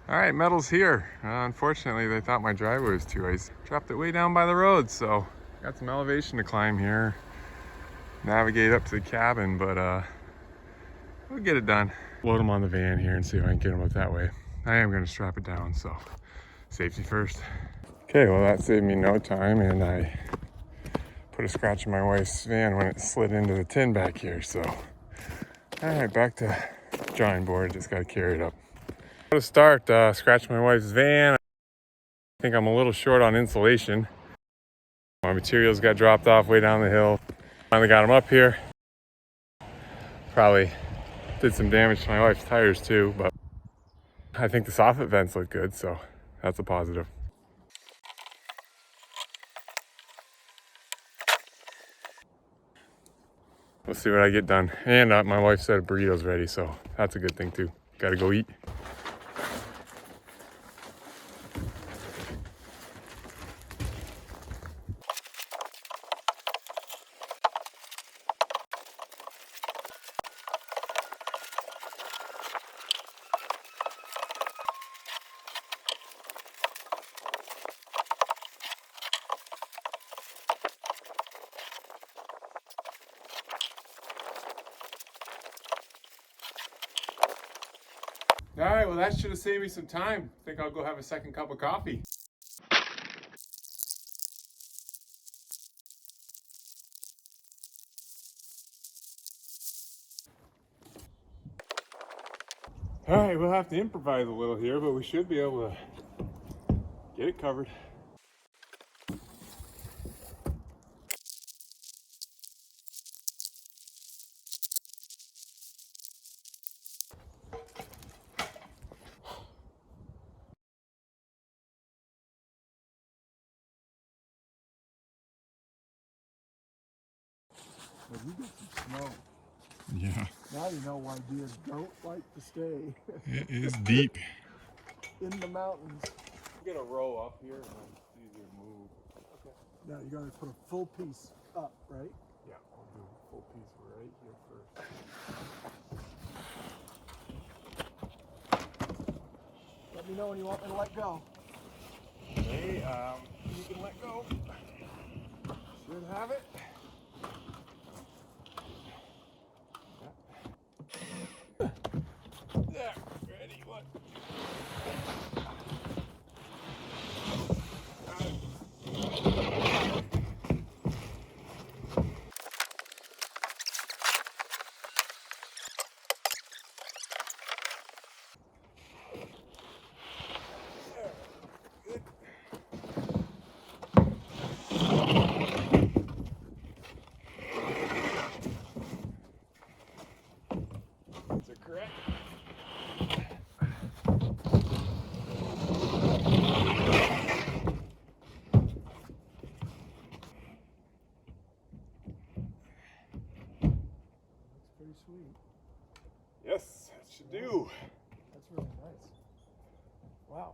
All right, metal's here. Unfortunately, they thought my driveway was too icy. Dropped it way down by the road, so got some elevation to climb here. Navigate up to the cabin, but we'll get it done. Load them on the van here and see if I can get them up that way. I am gonna strap it down, so safety first. Okay, well that saved me no time, and I put a scratch in my wife's van when it slid into the tin back here, so. All right, back to drawing board, just gotta carry it up. To start, scratch my wife's van. I think I'm a little short on insulation. My materials got dropped off way down the hill. Finally got them up here. Probably did some damage to my wife's tires too, but I think the soffit vents look good, so that's a positive. We'll see what I get done. And my wife said a burrito's ready, so that's a good thing too. Gotta go eat. All right, well that should have saved me some time. I think I'll go have a second cup of coffee. All right, we'll have to improvise a little here, but we should be able to get it covered. Well, you get some snow. Yeah. Now you know why deer don't like to stay It is deep. in the mountains. Get a row up here and then it's easier to move. Okay. Now you gotta put a full piece up, right? Yeah, I'll do a full piece right here first. Let me know when you want me to let go. Okay, you can let go. Should have it. There, ready, look. Is it correct? That's pretty sweet. Yes, it should do. That's really nice. Wow,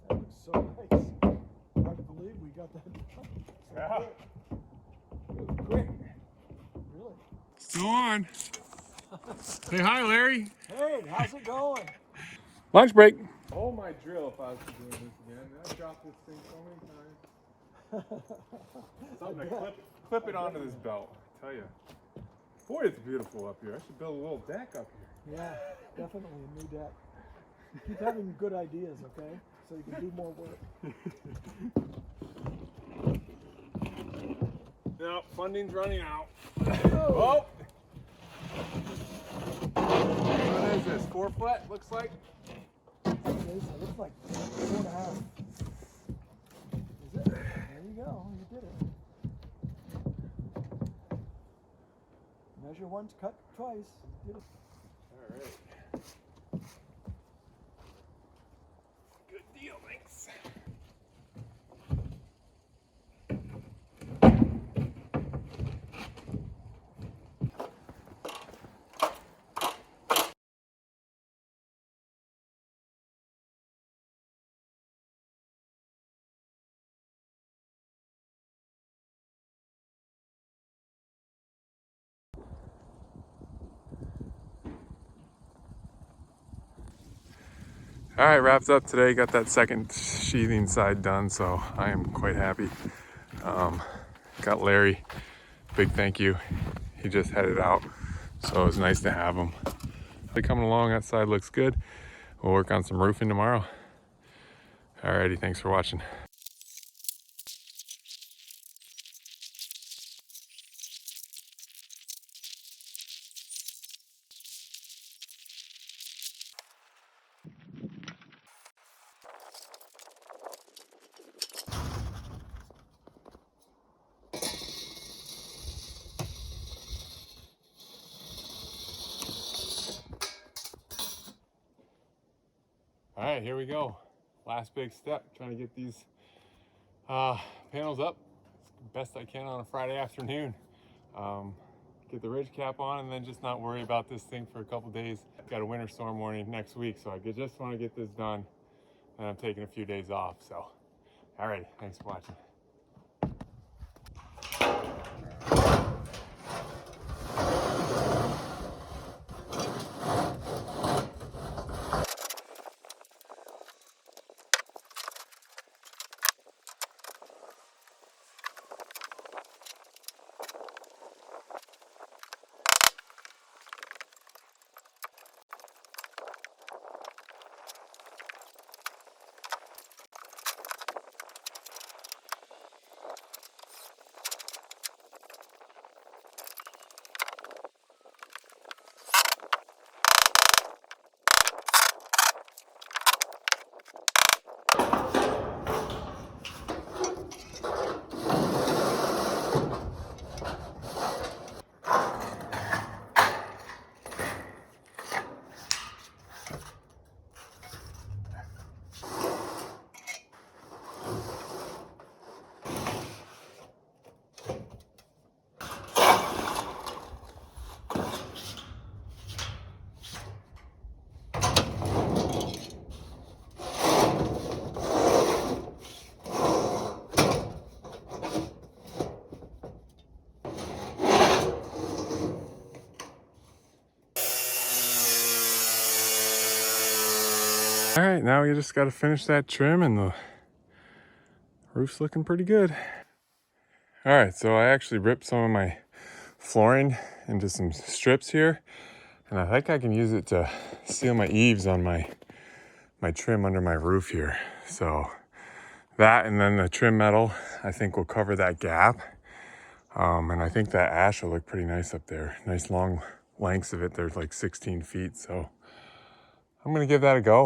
that looks so nice. Hard to believe we got that done. So Yeah. quick. It was quick. Really? Still on. Say hi, Larry. Hey, how's it going? Lunch break. Oh, my drill if I was doing this again. I've dropped this thing so many times. Something to clip it onto this belt, I tell you. Boy, it's beautiful up here. I should build a little deck up here. Yeah, definitely a new deck. Keep having good ideas, okay? So you can do more work. No, funding's running out. Oh! What is this? 4 foot, looks like? It looks like 4.5. Is it? There you go. You did it. Measure once, cut twice. You did it. All right. Good deal, thanks. All right, wrapped up today. Got that second sheathing side done, so I am quite happy. Got Larry, big thank you. He just headed out, so it was nice to have him. They're coming along, that side looks good. We'll work on some roofing tomorrow. Alrighty, thanks for watching. All right, here we go. Last big step, trying to get these panels up as best I can on a Friday afternoon. Get the ridge cap on and then just not worry about this thing for a couple days. Got a winter storm warning next week, so I just want to get this done, and I'm taking a few days off. So, all right, thanks for watching. All right, now we just got to finish that trim and the roof's looking pretty good. All right, so I actually ripped some of my flooring into some strips here, and I think I can use it to seal my eaves on my trim under my roof here. So that, and then the trim metal, I think will cover that gap. And I think that ash will look pretty nice up there. Nice long lengths of it. There's like 16 feet, so I'm gonna give that a go.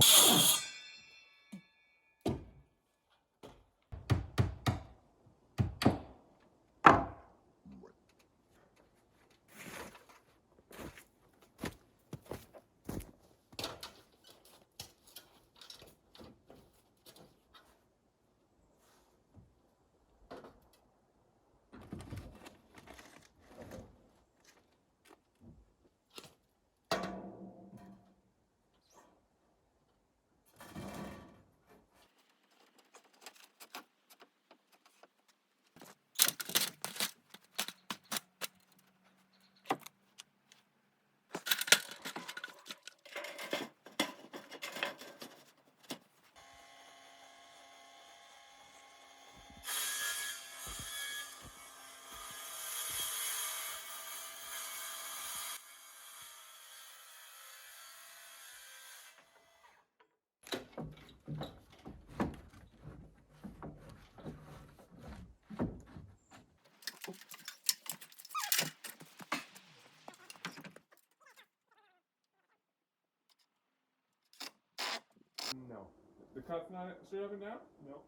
No. The cut's not straight up and down? No,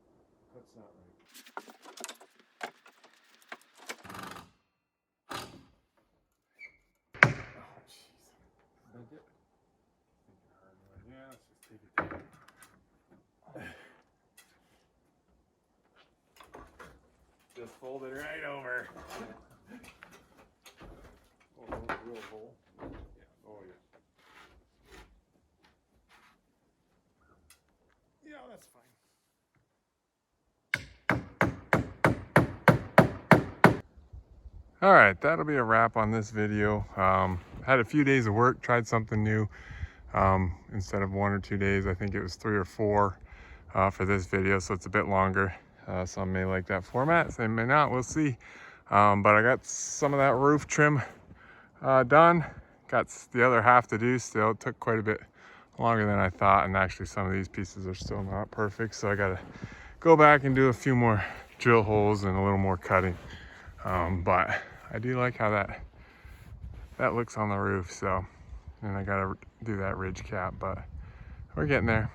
that's not right. Oh, jeez. Bent it? Yeah, let's just take it down. Just fold it right over. Oh, no, real hole. Yeah. Oh, yeah. Yeah, that's fine. All right, that'll be a wrap on this video. Had a few days of work, tried something new. instead of 1 or 2 days. I think it was 3 or 4 for this video, so it's a bit longer. Some may like that format, some may not, we'll see. But I got some of that roof trim done. Got the other half to do still. It took quite a bit longer than I thought, and actually some of these pieces are still not perfect, so I gotta go back and do a few more drill holes and a little more cutting. But I do like how that looks on the roof, so, and I gotta do that ridge cap, but we're getting there.